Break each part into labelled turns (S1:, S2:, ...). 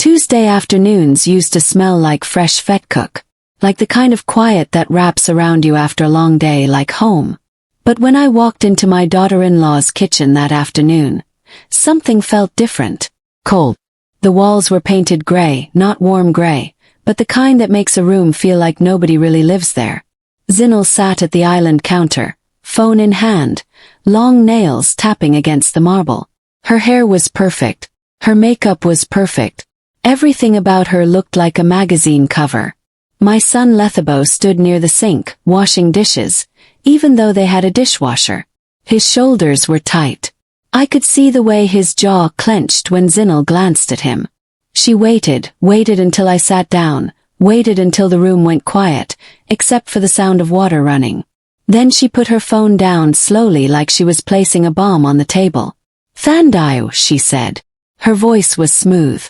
S1: Tuesday afternoons used to smell like fresh vetkoek, like the kind of quiet that wraps around you after a long day like home. But when I walked into my daughter-in-law's kitchen that afternoon, something felt different. Cold. The walls were painted gray, not warm gray, but the kind that makes a room feel like nobody really lives there. Zinel sat at the island counter, phone in hand, long nails tapping against the marble. Her hair was perfect. Her makeup was perfect. Everything about her looked like a magazine cover. My son Lethabo stood near the sink, washing dishes, even though they had a dishwasher. His shoulders were tight. I could see the way his jaw clenched when Zinel glanced at him. She waited until I sat down, waited until the room went quiet, except for the sound of water running. Then she put her phone down slowly like she was placing a bomb on the table. "Thandayo," she said. Her voice was smooth.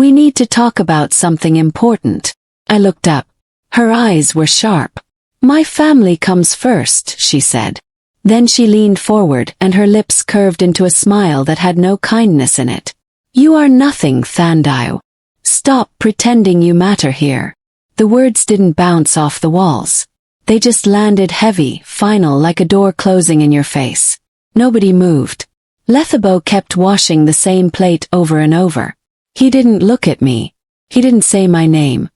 S1: "We need to talk about something important." I looked up. Her eyes were sharp. "My family comes first," she said. Then she leaned forward and her lips curved into a smile that had no kindness in it. "You are nothing, Thandayo. Stop pretending you matter here." The words didn't bounce off the walls. They just landed heavy, final, like a door closing in your face. Nobody moved. Lethabo kept washing the same plate over and over. He didn't look at me. He didn't say my name.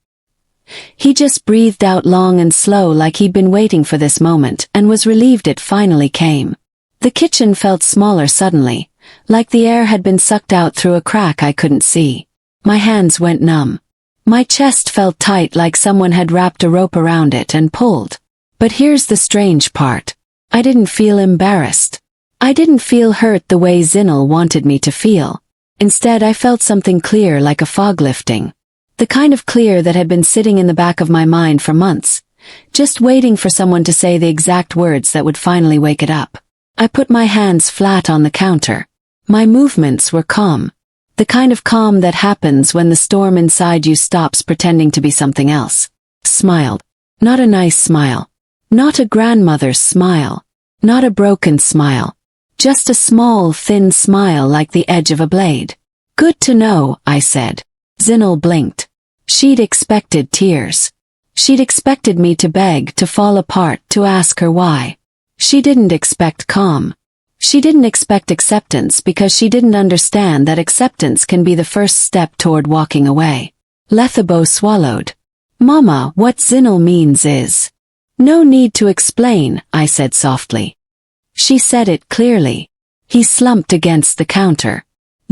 S1: He just breathed out long and slow like he'd been waiting for this moment and was relieved it finally came. The kitchen felt smaller suddenly, like the air had been sucked out through a crack I couldn't see. My hands went numb. My chest felt tight like someone had wrapped a rope around it and pulled. But here's the strange part. I didn't feel embarrassed. I didn't feel hurt the way Zinel wanted me to feel. Instead, I felt something clear like a fog lifting. The kind of clear that had been sitting in the back of my mind for months, just waiting for someone to say the exact words that would finally wake it up. I put my hands flat on the counter. My movements were calm. The kind of calm that happens when the storm inside you stops pretending to be something else. Smiled. Not a nice smile. Not a grandmother's smile. Not a broken smile. Just a small, thin smile like the edge of a blade. "Good to know," I said. Zinel blinked. She'd expected tears. She'd expected me to beg, to fall apart, to ask her why. She didn't expect calm. She didn't expect acceptance because she didn't understand that acceptance can be the first step toward walking away. Lethabo swallowed. "Mama, what Zinel means is..." "No need to explain," I said softly. She said it clearly. He slumped against the counter.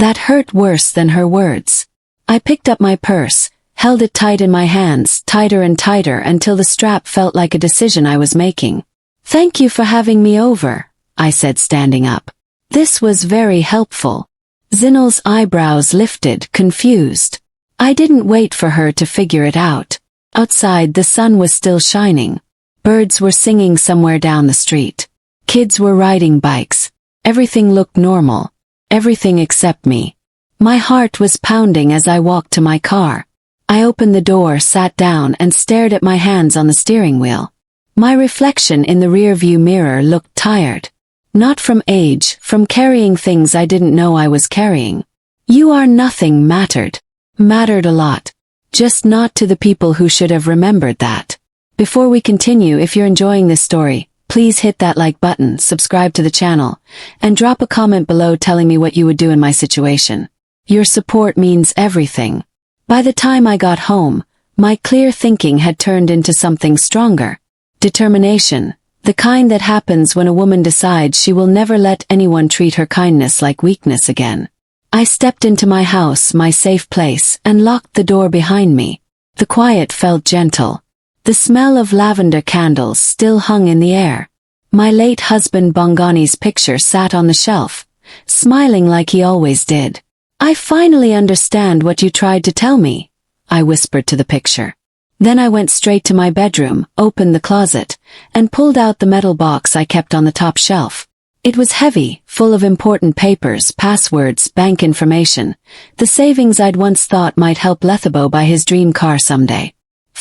S1: That hurt worse than her words. I picked up my purse, held it tight in my hands, tighter and tighter until the strap felt like a decision I was making. "Thank you for having me over," I said, standing up. This was very helpful. Zinel's eyebrows lifted, confused. I didn't wait for her to figure it out. Outside, the sun was still shining. Birds were singing somewhere down the street. Kids were riding bikes. Everything looked normal. Everything except me. My heart was pounding as I walked to my car. I opened the door, sat down, and stared at my hands on the steering wheel. My reflection in the rearview mirror looked tired. Not from age, from carrying things I didn't know I was carrying. "You are nothing" mattered. Mattered a lot. Just not to the people who should have remembered that. Before we continue, if you're enjoying this story, please hit that like button, subscribe to the channel, and drop a comment below telling me what you would do in my situation. Your support means everything. By the time I got home, my clear thinking had turned into something stronger. Determination, the kind that happens when a woman decides she will never let anyone treat her kindness like weakness again. I stepped into my house, my safe place, and locked the door behind me. The quiet felt gentle. The smell of lavender candles still hung in the air. My late husband Bongani's picture sat on the shelf, smiling like he always did. "I finally understand what you tried to tell me," I whispered to the picture. Then I went straight to my bedroom, opened the closet, and pulled out the metal box I kept on the top shelf. It was heavy, full of important papers, passwords, bank information, the savings I'd once thought might help Lethabo buy his dream car someday.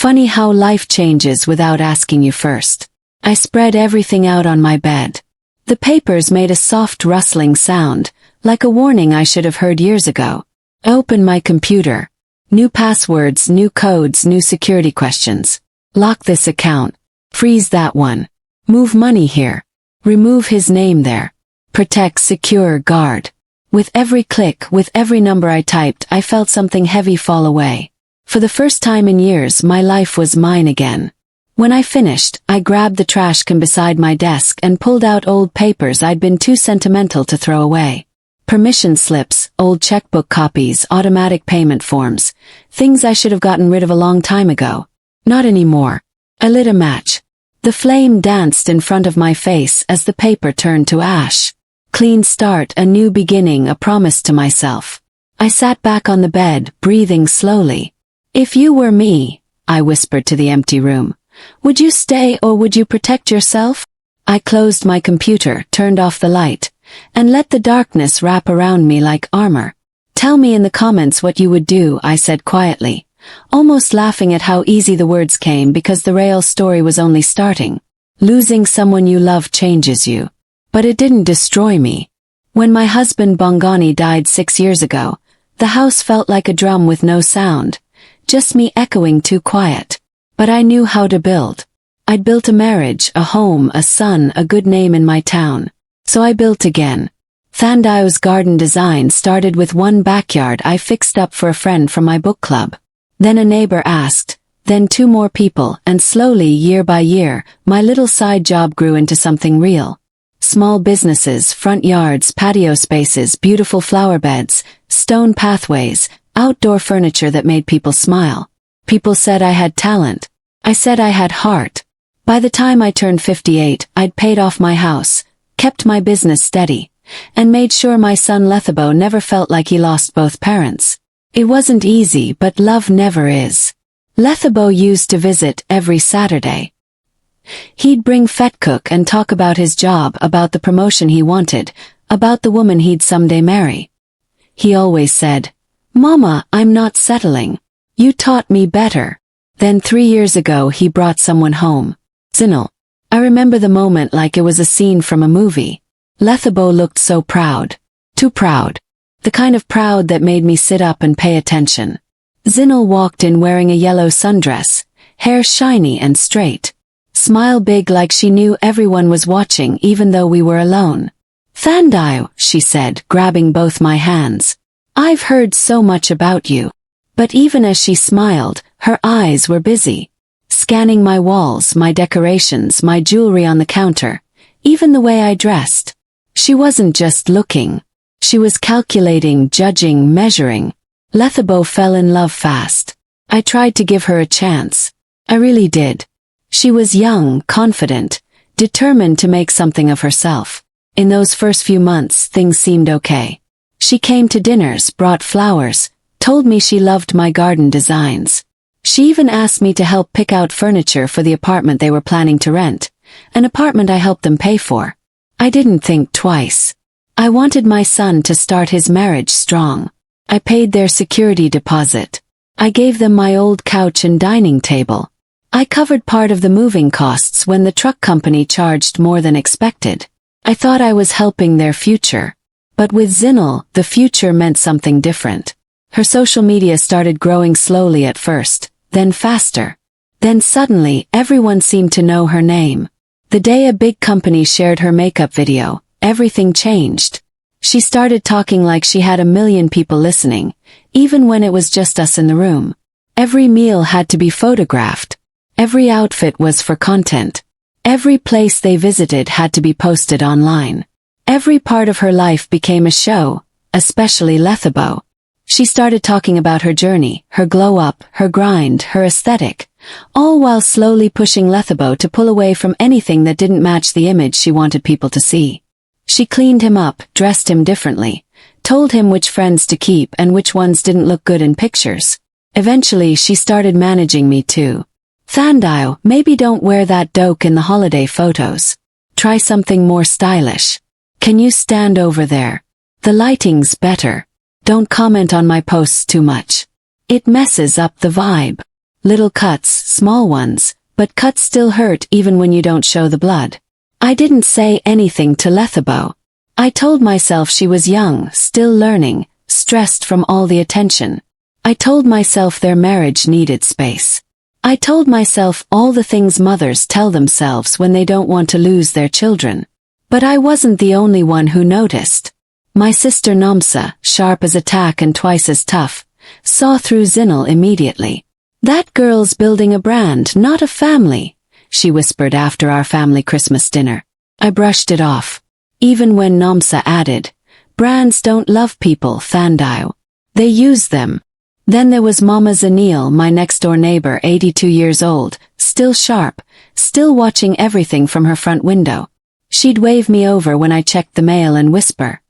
S1: Funny how life changes without asking you first. I spread everything out on my bed. The papers made a soft rustling sound, like a warning I should have heard years ago. I opened my computer. New passwords, new codes, new security questions. Lock this account. Freeze that one. Move money here. Remove his name there. Protect, secure, guard. With every click, with every number I typed, I felt something heavy fall away. For the first time in years, my life was mine again. When I finished, I grabbed the trash can beside my desk and pulled out old papers I'd been too sentimental to throw away. Permission slips, old checkbook copies, automatic payment forms. Things I should have gotten rid of a long time ago. Not anymore. I lit a match. The flame danced in front of my face as the paper turned to ash. Clean start, a new beginning, a promise to myself. I sat back on the bed, breathing slowly. If you were me, I whispered to the empty room, would you stay or would you protect yourself? I closed my computer, turned off the light, and let the darkness wrap around me like armor. Tell me in the comments what you would do, I said quietly, almost laughing at how easy the words came because the real story was only starting. Losing someone you love changes you. But it didn't destroy me. When my husband Bongani died 6 years ago, the house felt like a drum with no sound, just me echoing too quiet. But I knew how to build. I'd built a marriage, a home, a son, a good name in my town. So I built again. Thandai's garden design started with one backyard I fixed up for a friend from my book club. Then a neighbor asked, then 2 more people, and slowly, year by year, my little side job grew into something real. Small businesses, front yards, patio spaces, beautiful flower beds, stone pathways, outdoor furniture that made people smile. People said I had talent. I said I had heart. By the time I turned 58, I'd paid off my house, kept my business steady, and made sure my son Lethabo never felt like he lost both parents. It wasn't easy, but love never is. Lethabo used to visit every Saturday. He'd bring Fetkuk and talk about his job, about the promotion he wanted, about the woman he'd someday marry. He always said, "Mama, I'm not settling. You taught me better." Then 3 years ago he brought someone home. Zinal. I remember the moment like it was a scene from a movie. Lethabo looked so proud. Too proud. The kind of proud that made me sit up and pay attention. Zinal walked in wearing a yellow sundress, hair shiny and straight. Smile big like she knew everyone was watching even though we were alone. "Thandai," she said, grabbing both my hands. "I've heard so much about you." But even as she smiled, her eyes were busy. Scanning my walls, my decorations, my jewelry on the counter, even the way I dressed. She wasn't just looking. She was calculating, judging, measuring. Lethabo fell in love fast. I tried to give her a chance. I really did. She was young, confident, determined to make something of herself. In those first few months, things seemed okay. She came to dinners, brought flowers, told me she loved my garden designs. She even asked me to help pick out furniture for the apartment they were planning to rent, an apartment I helped them pay for. I didn't think twice. I wanted my son to start his marriage strong. I paid their security deposit. I gave them my old couch and dining table. I covered part of the moving costs when the truck company charged more than expected. I thought I was helping their future. But with Zinal, the future meant something different. Her social media started growing slowly at first, then faster. Then suddenly, everyone seemed to know her name. The day a big company shared her makeup video, everything changed. She started talking like she had 1 million people listening, even when it was just us in the room. Every meal had to be photographed. Every outfit was for content. Every place they visited had to be posted online. Every part of her life became a show, especially Lethabo. She started talking about her journey, her glow up, her grind, her aesthetic, all while slowly pushing Lethabo to pull away from anything that didn't match the image she wanted people to see. She cleaned him up, dressed him differently, told him which friends to keep and which ones didn't look good in pictures. Eventually she started managing me too. "Thandai, maybe don't wear that doke in the holiday photos. Try something more stylish. Can you stand over there? The lighting's better. Don't comment on my posts too much. It messes up the vibe." Little cuts, small ones, but cuts still hurt even when you don't show the blood. I didn't say anything to Lethabo. I told myself she was young, still learning, stressed from all the attention. I told myself their marriage needed space. I told myself all the things mothers tell themselves when they don't want to lose their children. But I wasn't the only one who noticed. My sister Namsa, sharp as a tack and twice as tough, saw through Zinal immediately. "That girl's building a brand, not a family," she whispered after our family Christmas dinner. I brushed it off. Even when Namsa added, "Brands don't love people, Thandao. They use them." Then there was Mama Zanil, my next-door neighbor, 82 years old, still sharp, still watching everything from her front window. She'd wave me over when I checked the mail and whisper,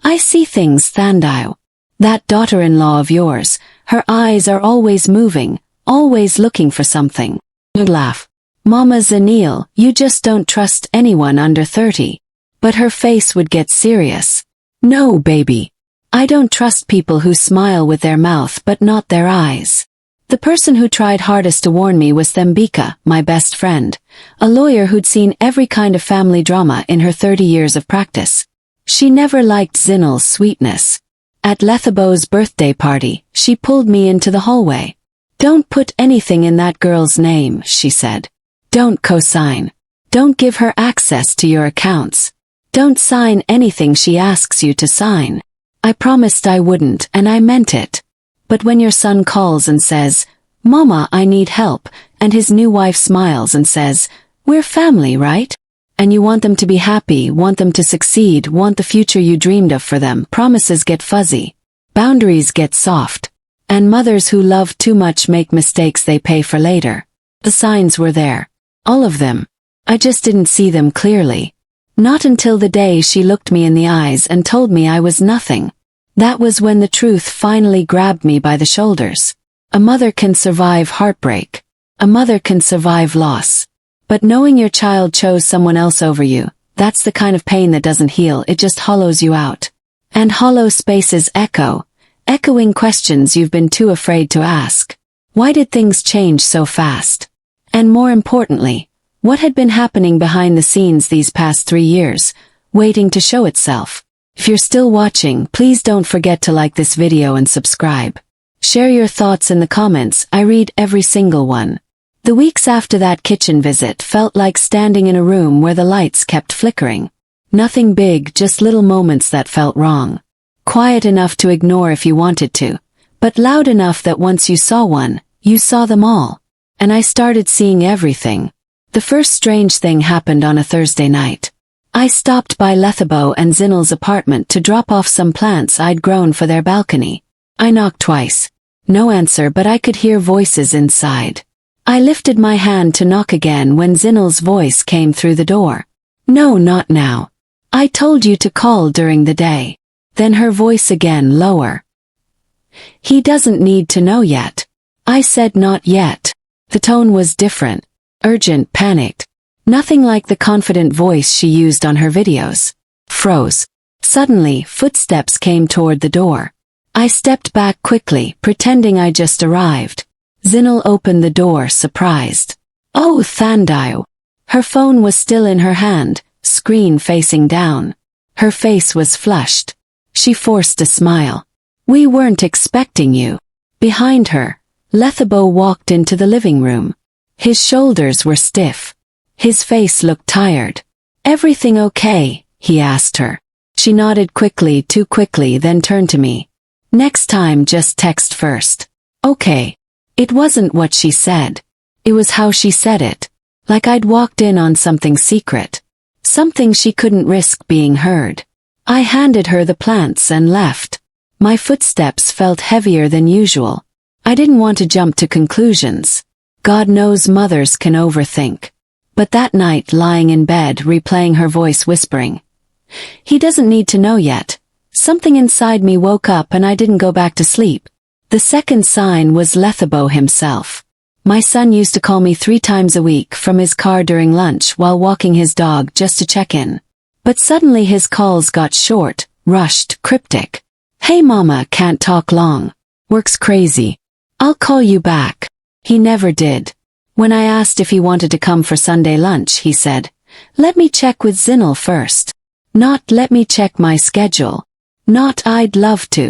S1: "I see things, Thandao. That daughter-in-law of yours, her eyes are always moving, always looking for something." I'd laugh. "Mama Zanil, you just don't trust anyone under 30. But her face would get serious. "No, baby. I don't trust people who smile with their mouth but not their eyes." The person who tried hardest to warn me was Thembika, my best friend, a lawyer who'd seen every kind of family drama in her 30 years of practice. She never liked Zinal's sweetness. At Lethabo's birthday party, she pulled me into the hallway. "Don't put anything in that girl's name," she said. "Don't co-sign. Don't give her access to your accounts. Don't sign anything she asks you to sign." I promised I wouldn't, and I meant it. But when your son calls and says, "Mama, I need help," and his new wife smiles and says, "We're family, right?" and you want them to be happy, want them to succeed, want the future you dreamed of for them, promises get fuzzy. Boundaries get soft. And mothers who love too much make mistakes they pay for later. The signs were there. All of them. I just didn't see them clearly. Not until the day she looked me in the eyes and told me I was nothing. That was when the truth finally grabbed me by the shoulders. A mother can survive heartbreak. A mother can survive loss. But knowing your child chose someone else over you, that's the kind of pain that doesn't heal, it just hollows you out. And hollow spaces echoing questions you've been too afraid to ask. Why did things change so fast? And more importantly, what had been happening behind the scenes these past 3 years, waiting to show itself? If you're still watching, please don't forget to like this video and subscribe. Share your thoughts in the comments, I read every single one. The weeks after that kitchen visit felt like standing in a room where the lights kept flickering. Nothing big, just little moments that felt wrong. Quiet enough to ignore if you wanted to, but loud enough that once you saw one, you saw them all. And I started seeing everything. The first strange thing happened on a Thursday night. I stopped by Lethabo and Zinal's apartment to drop off some plants I'd grown for their balcony. I knocked twice. No answer, but I could hear voices inside. I lifted my hand to knock again when Zinal's voice came through the door. "No, not now. I told you to call during the day." Then her voice again, lower. "He doesn't need to know yet." I said not yet. The tone was different. Urgent, panicked. Nothing like the confident voice she used on her videos. Froze. Suddenly, footsteps came toward the door. I stepped back quickly, pretending I just arrived. Zinal opened the door, surprised. "Oh, Thandao." Her phone was still in her hand, screen facing down. Her face was flushed. She forced a smile. "We weren't expecting you." Behind her, Lethabo walked into the living room. His shoulders were stiff. His face looked tired. "Everything okay?" he asked her. She nodded quickly, too quickly, then turned to me. "Next time just text first." "Okay." It wasn't what she said. It was how she said it. Like I'd walked in on something secret. Something she couldn't risk being heard. I handed her the plants and left. My footsteps felt heavier than usual. I didn't want to jump to conclusions. God knows mothers can overthink. But that night, lying in bed, replaying her voice whispering, "He doesn't need to know yet," something inside me woke up and I didn't go back to sleep. The second sign was Lethabo himself. My son used to call me 3 times a week from his car during lunch while walking his dog just to check in. But suddenly his calls got short, rushed, cryptic. "Hey mama, can't talk long. Work's crazy. I'll call you back." He never did. When I asked if he wanted to come for Sunday lunch, he said, "Let me check with Zinal first." Not "let me check my schedule." Not "I'd love to."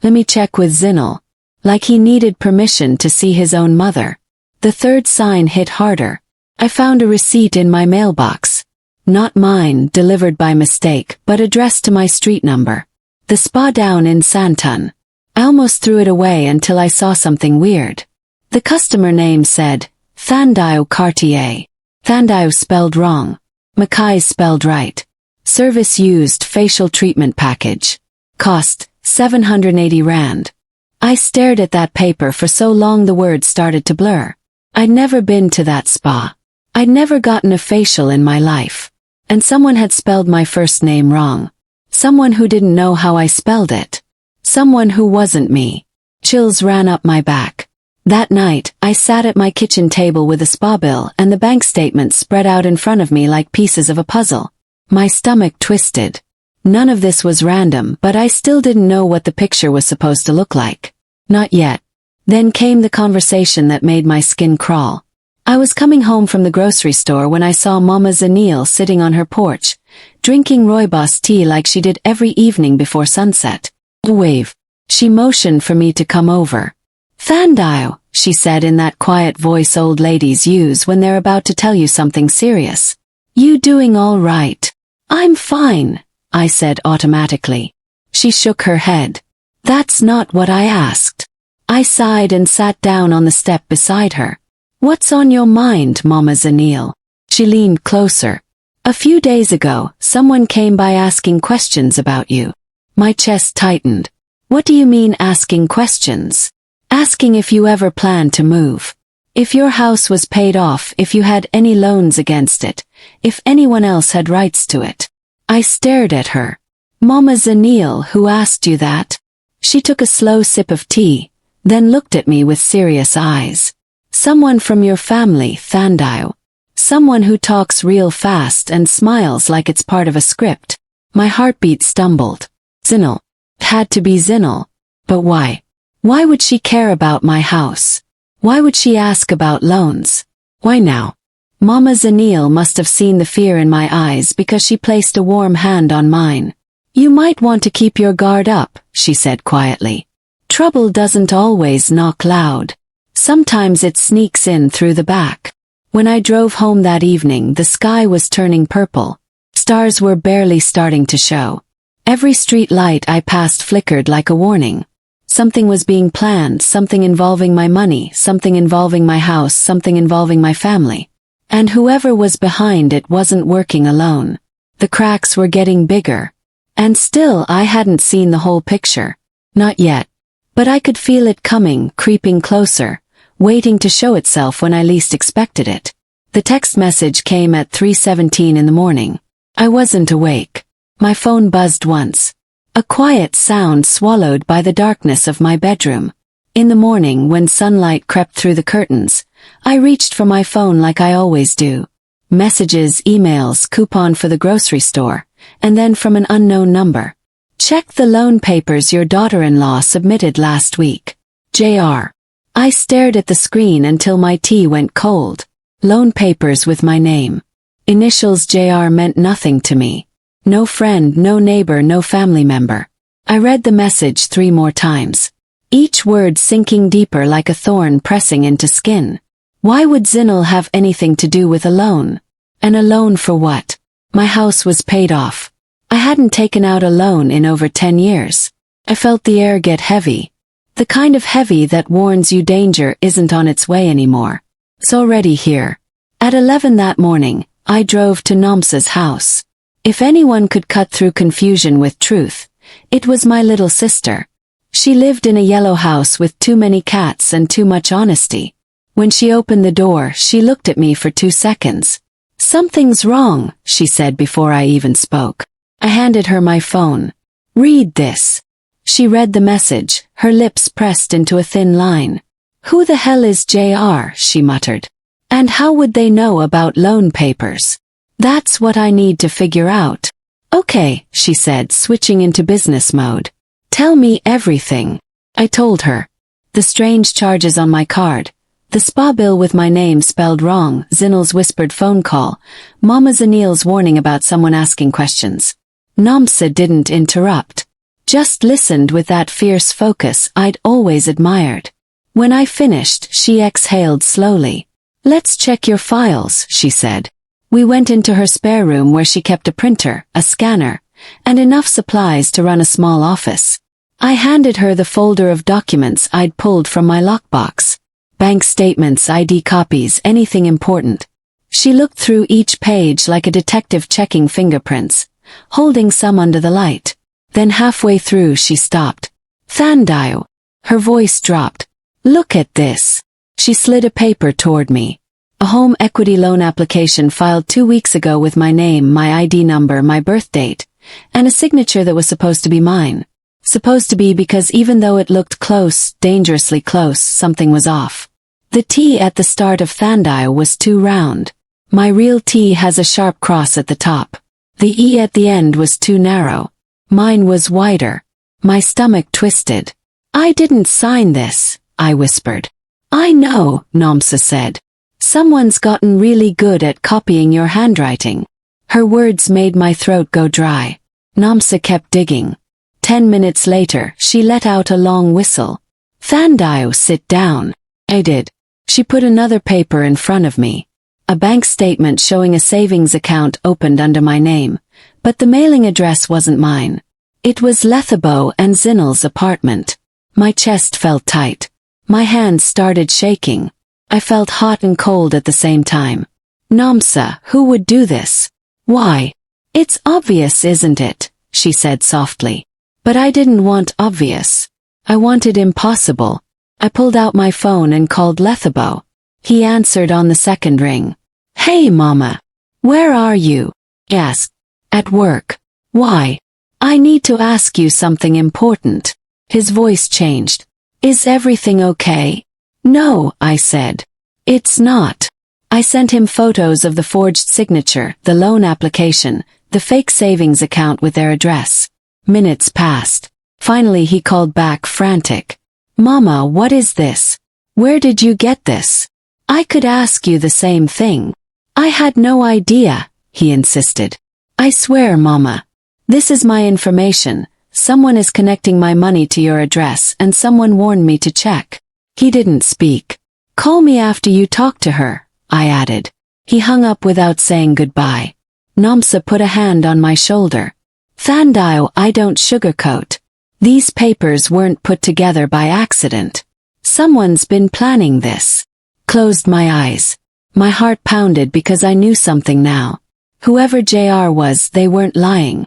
S1: "Let me check with Zinal." Like he needed permission to see his own mother. The third sign hit harder. I found a receipt in my mailbox. Not mine, delivered by mistake, but addressed to my street number. The spa down in Santun. I almost threw it away until I saw something weird. The customer name said, Thandao Cartier. Thandao spelled wrong. Mackay spelled right. Service used facial treatment package. Cost, 780 rand. I stared at that paper for so long the words started to blur. I'd never been to that spa. I'd never gotten a facial in my life. And someone had spelled my first name wrong. Someone who didn't know how I spelled it. Someone who wasn't me. Chills ran up my back. That night, I sat at my kitchen table with a spa bill and the bank statements spread out in front of me like pieces of a puzzle. My stomach twisted. None of this was random, but I still didn't know what the picture was supposed to look like. Not yet. Then came the conversation that made my skin crawl. I was coming home from the grocery store when I saw Mama Zanil sitting on her porch, drinking rooibos tea like she did every evening before sunset. Wave. She motioned for me to come over. Thandao, she said in that quiet voice old ladies use when they're about to tell you something serious. You doing all right? I'm fine, I said automatically. She shook her head. That's not what I asked. I sighed and sat down on the step beside her. What's on your mind, Mama Zanil? She leaned closer. A few days ago, someone came by asking questions about you. My chest tightened. What do you mean asking questions? Asking if you ever planned to move. If your house was paid off, if you had any loans against it, if anyone else had rights to it. I stared at her. Mama Zanil, who asked you that? She took a slow sip of tea, then looked at me with serious eyes. Someone from your family, Thandao. Someone who talks real fast and smiles like it's part of a script. My heartbeat stumbled. Zinil. Had to be Zinil. But why? Why would she care about my house? Why would she ask about loans? Why now? Mama Zanil must have seen the fear in my eyes because she placed a warm hand on mine. You might want to keep your guard up, she said quietly. Trouble doesn't always knock loud. Sometimes it sneaks in through the back. When I drove home that evening, the sky was turning purple. Stars were barely starting to show. Every street light I passed flickered like a warning. Something was being planned, something involving my money, something involving my house, something involving my family. And whoever was behind it wasn't working alone. The cracks were getting bigger. And still I hadn't seen the whole picture. Not yet. But I could feel it coming, creeping closer, waiting to show itself when I least expected it. The text message came at 3:17 in the morning. I wasn't awake. My phone buzzed once. A quiet sound swallowed by the darkness of my bedroom. In the morning, when sunlight crept through the curtains, I reached for my phone like I always do. Messages, emails, coupon for the grocery store, and then from an unknown number. Check the loan papers your daughter-in-law submitted last week. JR. I stared at the screen until my tea went cold. Loan papers with my name. Initials JR meant nothing to me. No friend, no neighbor, no family member. I read the message 3 more times. Each word sinking deeper like a thorn pressing into skin. Why would Zinil have anything to do with a loan? And a loan for what? My house was paid off. I hadn't taken out a loan in over 10 years. I felt the air get heavy. The kind of heavy that warns you danger isn't on its way anymore. It's already here. At 11 that morning, I drove to Nomsa's house. If anyone could cut through confusion with truth, it was my little sister. She lived in a yellow house with too many cats and too much honesty. When she opened the door, she looked at me for 2 seconds. Something's wrong, she said before I even spoke. I handed her my phone. Read this. She read the message, her lips pressed into a thin line. Who the hell is JR, she muttered. And how would they know about loan papers? That's what I need to figure out. Okay, she said, switching into business mode. Tell me everything. I told her. The strange charges on my card. The spa bill with my name spelled wrong, Zinil's whispered phone call, Mama Zanil's warning about someone asking questions. Nomsa didn't interrupt. just listened with that fierce focus I'd always admired. When I finished, she exhaled slowly. "Let's check your files," she said. We went into her spare room where she kept a printer, a scanner, and enough supplies to run a small office. I handed her the folder of documents I'd pulled from my lockbox. Bank statements, ID copies, anything important. She looked through each page like a detective checking fingerprints, holding some under the light. Then halfway through she stopped. "Thandao." Her voice dropped. "Look at this." She slid a paper toward me. A home equity loan application filed 2 weeks ago with my name, my ID number, my birth date, and a signature that was supposed to be mine. Supposed to be because even though it looked close, dangerously close, something was off. The T at the start of Thandao was too round. My real T has a sharp cross at the top. The E at the end was too narrow. Mine was wider. My stomach twisted. "I didn't sign this," I whispered. "I know," Namsa said. "Someone's gotten really good at copying your handwriting." Her words made my throat go dry. Namsa kept digging. 10 minutes later, she let out a long whistle. "Thandao, sit down." I did. She put another paper in front of me. A bank statement showing a savings account opened under my name, but the mailing address wasn't mine. It was Lethabo and Zinal's apartment. My chest felt tight. My hands started shaking. I felt hot and cold at the same time. "Namsa, who would do this? Why?" "It's obvious, isn't it?" she said softly. But I didn't want obvious. I wanted impossible. I pulled out my phone and called Lethabo. He answered on the second ring. "Hey, Mama. Where are you?" I asked. "At work." "Why?" "I need to ask you something important." His voice changed. "Is everything okay?" "No," I said. "It's not." I sent him photos of the forged signature, the loan application, the fake savings account with their address. Minutes passed. Finally he called back, frantic. "Mama, what is this? Where did you get this?" "I could ask you the same thing." "I had no idea," he insisted. "I swear, Mama. This is my information. Someone is connecting my money to your address and someone warned me to check." He didn't speak. "Call me after you talk to her," I added. He hung up without saying goodbye. Namsa put a hand on my shoulder. "Thandao, I don't sugarcoat. These papers weren't put together by accident. Someone's been planning this." Closed my eyes. My heart pounded because I knew something now. Whoever JR was, they weren't lying.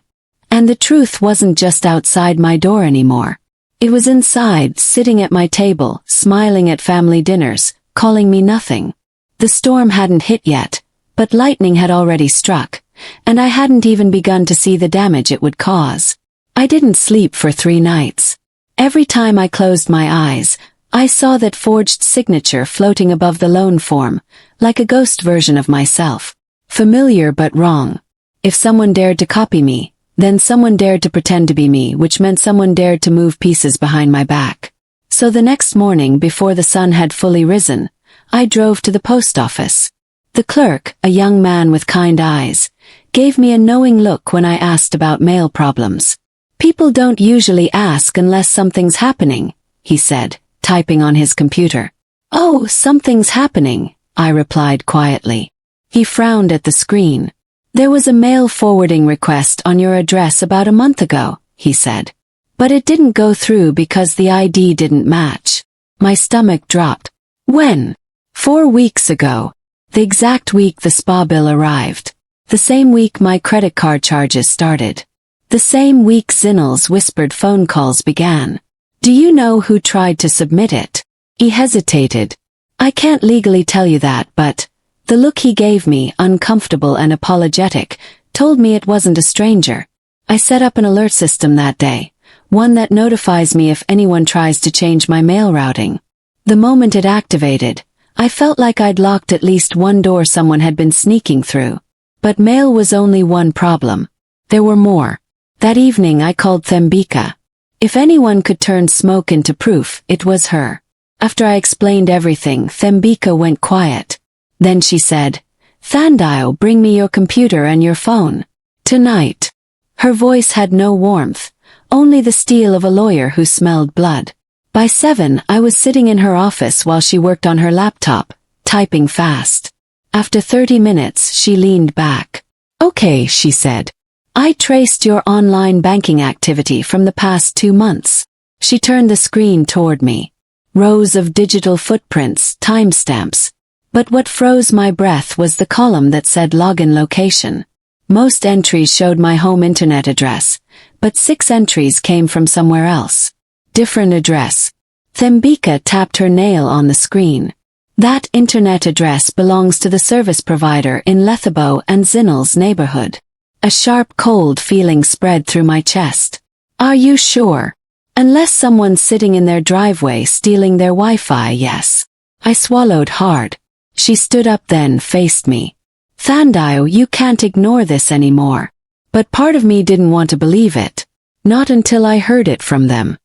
S1: And the truth wasn't just outside my door anymore. It was inside, sitting at my table, smiling at family dinners, calling me nothing. The storm hadn't hit yet, but lightning had already struck, and I hadn't even begun to see the damage it would cause. I didn't sleep for 3 nights. Every time I closed my eyes, I saw that forged signature floating above the loan form, like a ghost version of myself. Familiar but wrong. If someone dared to copy me, then someone dared to pretend to be me, which meant someone dared to move pieces behind my back. So the next morning, before the sun had fully risen, I drove to the post office. The clerk, a young man with kind eyes, gave me a knowing look when I asked about mail problems. "People don't usually ask unless something's happening," he said, typing on his computer. "Oh, something's happening," I replied quietly. He frowned at the screen. "There was a mail forwarding request on your address about a month ago," he said. "But it didn't go through because the ID didn't match." My stomach dropped. "When?" "4 weeks ago. The exact week the spa bill arrived. The same week my credit card charges started. The same week Zinal's whispered phone calls began. Do you know who tried to submit it?" He hesitated. "I can't legally tell you that, but..." The look he gave me, uncomfortable and apologetic, told me it wasn't a stranger. I set up an alert system that day, one that notifies me if anyone tries to change my mail routing. The moment it activated, I felt like I'd locked at least one door someone had been sneaking through. But mail was only one problem. There were more. That evening I called Thembika. If anyone could turn smoke into proof, it was her. After I explained everything, Thembika went quiet. Then she said, "Thandao, bring me your computer and your phone. Tonight." Her voice had no warmth, only the steel of a lawyer who smelled blood. By 7, I was sitting in her office while she worked on her laptop, typing fast. After 30 minutes, she leaned back. "Okay," she said. "I traced your online banking activity from the past 2 months." She turned the screen toward me. Rows of digital footprints, timestamps. But what froze my breath was the column that said login location. Most entries showed my home internet address, but 6 entries came from somewhere else. Different address. Thembika tapped her nail on the screen. That internet address belongs to the service provider in Lethabo and Zinal's neighborhood. A sharp cold feeling spread through my chest. "Are you sure?" "Unless someone's sitting in their driveway stealing their Wi-Fi, yes." I swallowed hard. She stood up then faced me. "Thandayo, you can't ignore this anymore." But part of me didn't want to believe it. Not until I heard it from them.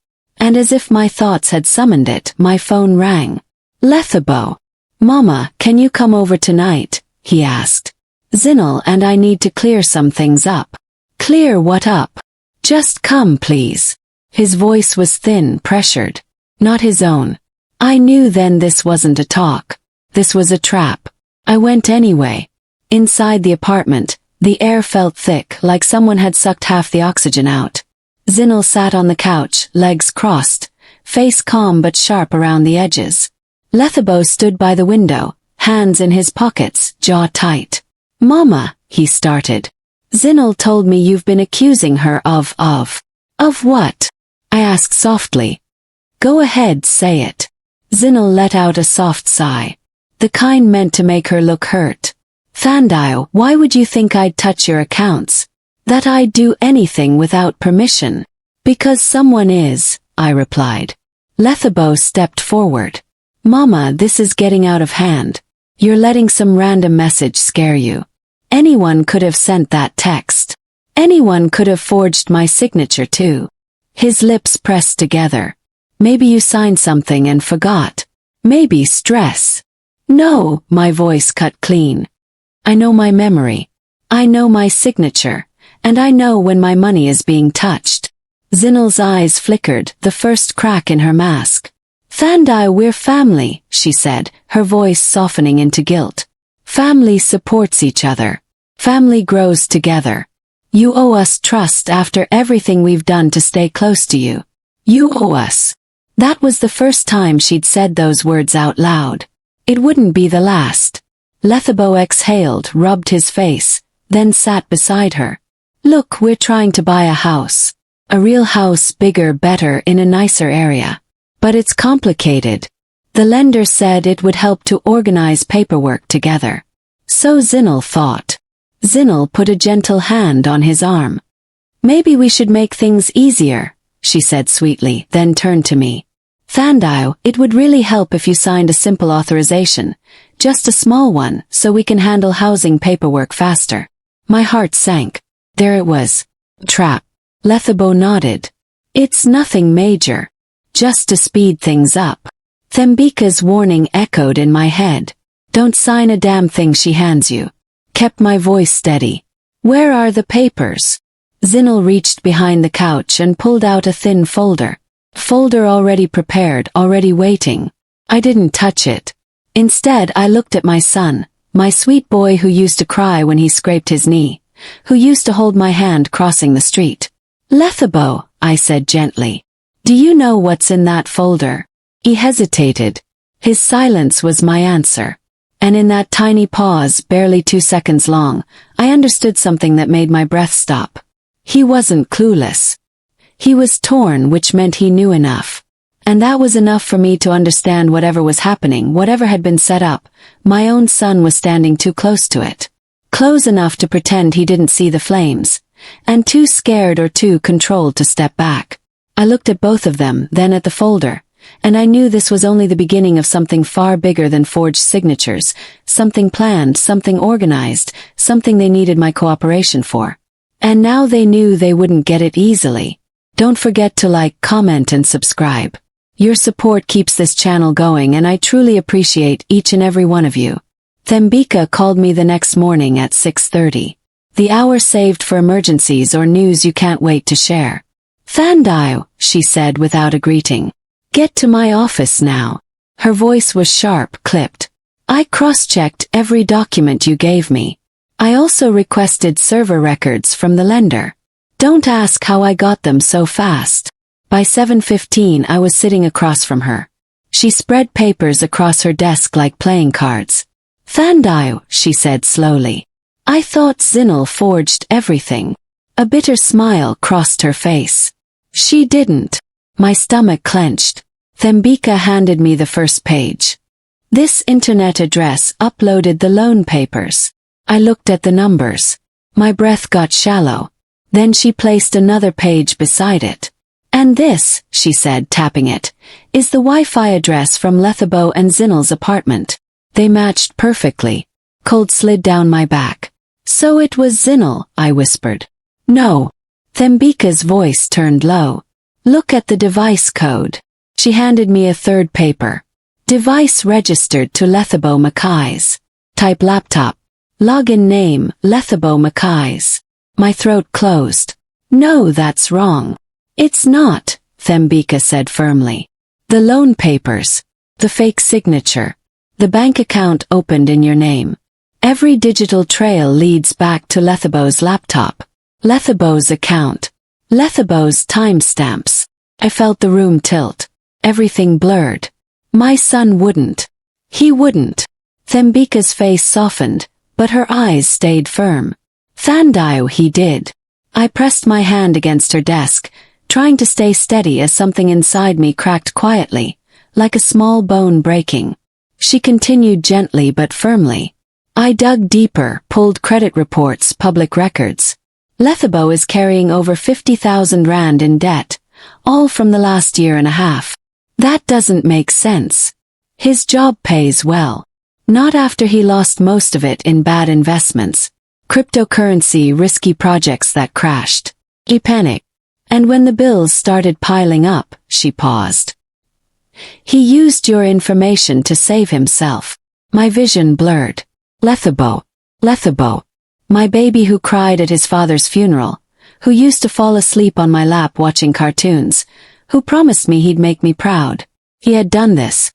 S1: And as if my thoughts had summoned it, my phone rang. Lethabo. "Mama, can you come over tonight?" he asked. "Zinal and I need to clear some things up." "Clear what up?" "Just come, please." His voice was thin, pressured. Not his own. I knew then this wasn't a talk. This was a trap. I went anyway. Inside the apartment, the air felt thick, like someone had sucked half the oxygen out. Zinal sat on the couch, legs crossed, face calm but sharp around the edges. Lethabo stood by the window, hands in his pockets, jaw tight. "Mama," he started. "Zinal told me you've been accusing her of what?" I asked softly. "Go ahead, say it." Zinal let out a soft sigh. The kind meant to make her look hurt. "Thandayo, why would you think I'd touch your accounts? That I'd do anything without permission?" "Because someone is," I replied. Lethabo stepped forward. "Mama, this is getting out of hand. You're letting some random message scare you. Anyone could have sent that text. Anyone could have forged my signature too." His lips pressed together. "Maybe you signed something and forgot. Maybe stress." "No," my voice cut clean. "I know my memory. I know my signature. And I know when my money is being touched." Zinal's eyes flickered, the first crack in her mask. "Thandayo, we're family," she said, her voice softening into guilt. "Family supports each other. Family grows together. You owe us trust after everything we've done to stay close to you. You owe us." That was the first time she'd said those words out loud. It wouldn't be the last. Lethabo exhaled, rubbed his face, then sat beside her. "Look, we're trying to buy a house. A real house, bigger, better, in a nicer area. But it's complicated. The lender said it would help to organize paperwork together." So Zinal thought. Zinal put a gentle hand on his arm. "Maybe we should make things easier," she said sweetly, then turned to me. "Thandayo, it would really help if you signed a simple authorization, just a small one, so we can handle housing paperwork faster." My heart sank. There it was. Trap. Lethabo nodded. "It's nothing major. Just to speed things up." Thembika's warning echoed in my head. "Don't sign a damn thing she hands you." Kept my voice steady. "Where are the papers?" Zinal reached behind the couch and pulled out a thin folder. Folder already prepared, already waiting. I didn't touch it. Instead, I looked at my son, my sweet boy who used to cry when he scraped his knee, who used to hold my hand crossing the street. "Lethabo," I said gently. "Do you know what's in that folder?" He hesitated. His silence was my answer. And in that tiny pause, barely 2 seconds long, I understood something that made my breath stop. He wasn't clueless. He was torn, which meant he knew enough. And that was enough for me to understand whatever was happening, whatever had been set up, my own son was standing too close to it. Close enough to pretend he didn't see the flames, and too scared or too controlled to step back. I looked at both of them, then at the folder, and I knew this was only the beginning of something far bigger than forged signatures, something planned, something organized, something they needed my cooperation for. And now they knew they wouldn't get it easily. Don't forget to like, comment and subscribe. Your support keeps this channel going and I truly appreciate each and every one of you. Thembika called me the next morning at 6:30. The hour saved for emergencies or news you can't wait to share. Thandile, she said without a greeting. Get to my office now. Her voice was sharp, clipped. I cross-checked every document you gave me. I also requested server records from the lender. Don't ask how I got them so fast. By 7:15 I was sitting across from her. She spread papers across her desk like playing cards. Thandile, she said slowly. I thought Zinel forged everything. A bitter smile crossed her face. She didn't. My stomach clenched. Thembika handed me the first page. This internet address uploaded the loan papers. I looked at the numbers. My breath got shallow. Then she placed another page beside it. And this, she said, tapping it, is the Wi-Fi address from Lethabo and Zinel's apartment. They matched perfectly. Cold slid down my back. So it was Zinel, I whispered. No. Thembika's voice turned low. Look at the device code. She handed me a third paper. Device registered to Lethabo Mackay's. Type laptop. Login name, Lethabo Mackay's. My throat closed. No, that's wrong. It's not, Thembika said firmly. The loan papers. The fake signature. The bank account opened in your name. Every digital trail leads back to Lethabo's laptop. Lethabo's account. Lethabo's timestamps. I felt the room tilt. Everything blurred. My son wouldn't. He wouldn't. Thembika's face softened, but her eyes stayed firm. Thandile, he did. I pressed my hand against her desk, trying to stay steady as something inside me cracked quietly, like a small bone breaking. She continued gently but firmly. I dug deeper, pulled credit reports, public records. Lethabo is carrying over 50,000 rand in debt, all from the last year and a half. That doesn't make sense. His job pays well. Not after he lost most of it in bad investments. Cryptocurrency, risky projects that crashed. He panicked. And when the bills started piling up, she paused. He used your information to save himself. My vision blurred. Lethabo. Lethabo. My baby who cried at his father's funeral, who used to fall asleep on my lap watching cartoons, who promised me he'd make me proud. He had done this.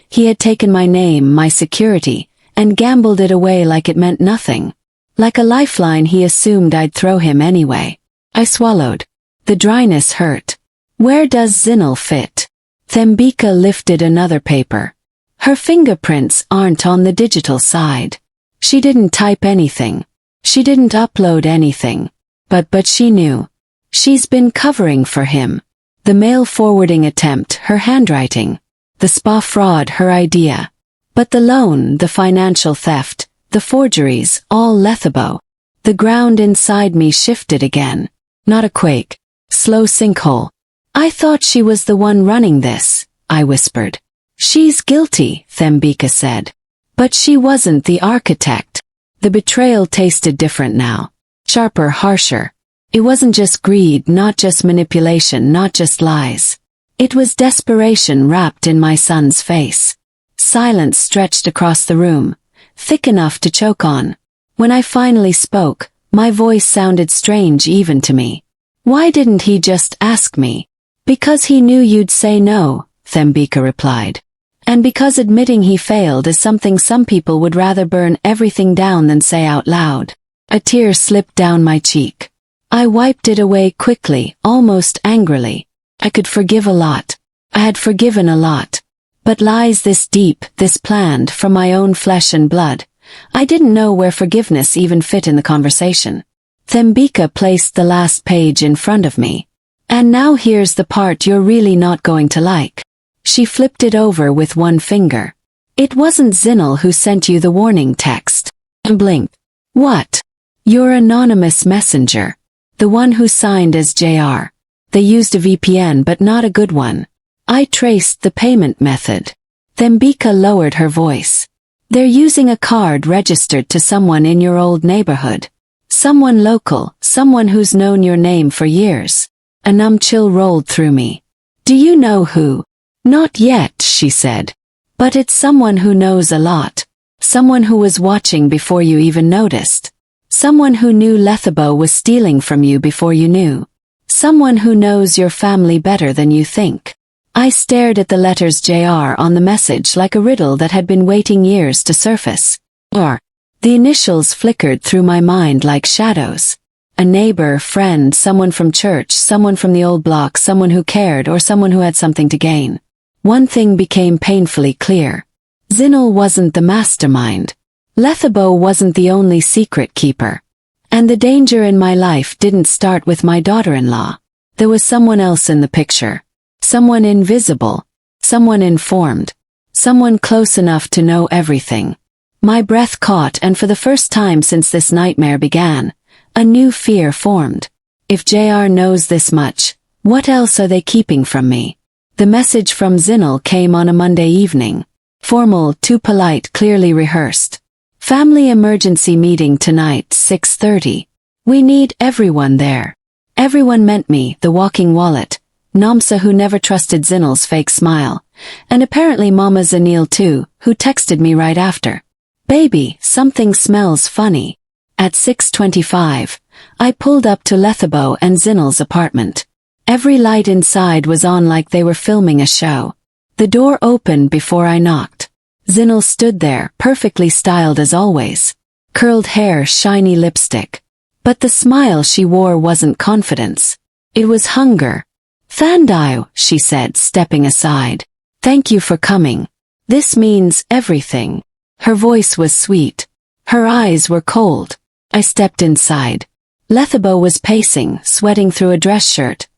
S1: He had taken my name, my security, and gambled it away like it meant nothing. Like a lifeline he assumed I'd throw him anyway. I swallowed. The dryness hurt. Where does Zinel fit? Thembika lifted another paper. Her fingerprints aren't on the digital side. She didn't type anything. She didn't upload anything. But she knew. She's been covering for him. The mail forwarding attempt, her handwriting. The spa fraud, her idea. But the loan, the financial theft, the forgeries, all Lethabo. The ground inside me shifted again. Not a quake. Slow sinkhole. I thought she was the one running this, I whispered. She's guilty, Thembika said. But she wasn't the architect. The betrayal tasted different now. Sharper, harsher. It wasn't just greed, not just manipulation, not just lies. It was desperation wrapped in my son's face. Silence stretched across the room, thick enough to choke on. When I finally spoke, my voice sounded strange even to me. Why didn't he just ask me? Because he knew you'd say no, Thembika replied. And because admitting he failed is something some people would rather burn everything down than say out loud. A tear slipped down my cheek. I wiped it away quickly, almost angrily. I could forgive a lot. I had forgiven a lot. But lies this deep, this planned, from my own flesh and blood. I didn't know where forgiveness even fit in the conversation. Thembika placed the last page in front of me. And now here's the part you're really not going to like. She flipped it over with one finger. It wasn't Zinel who sent you the warning text. And blinked. What? Your anonymous messenger. The one who signed as JR. They used a VPN but not a good one. I traced the payment method. Thembika lowered her voice. They're using a card registered to someone in your old neighborhood. Someone local, someone who's known your name for years. A numb chill rolled through me. Do you know who? Not yet, she said. But it's someone who knows a lot. Someone who was watching before you even noticed. Someone who knew Lethabo was stealing from you before you knew. Someone who knows your family better than you think. I stared at the letters JR on the message like a riddle that had been waiting years to surface. Or, the initials flickered through my mind like shadows. A neighbor, friend, someone from church, someone from the old block, someone who cared, or someone who had something to gain. One thing became painfully clear. Zinel wasn't the mastermind. Lethabo wasn't the only secret keeper. And the danger in my life didn't start with my daughter-in-law. There was someone else in the picture. Someone invisible. Someone informed. Someone close enough to know everything. My breath caught, and for the first time since this nightmare began, a new fear formed. If JR knows this much, what else are they keeping from me? The message from Zinel came on a Monday evening. Formal, too polite, clearly rehearsed. Family emergency meeting tonight, 6:30. We need everyone there. Everyone meant me, the walking wallet, Namsa who never trusted Zinel's fake smile, and apparently Mama Zanil too, who texted me right after. Baby, something smells funny. At 6:25, I pulled up to Lethabo and Zinel's apartment. Every light inside was on like they were filming a show. The door opened before I knocked. Zinel stood there, perfectly styled as always. Curled hair, shiny lipstick. But the smile she wore wasn't confidence. It was hunger. Thandayo, she said, stepping aside. Thank you for coming. This means everything. Her voice was sweet. Her eyes were cold. I stepped inside. Lethabo was pacing, sweating through a dress shirt,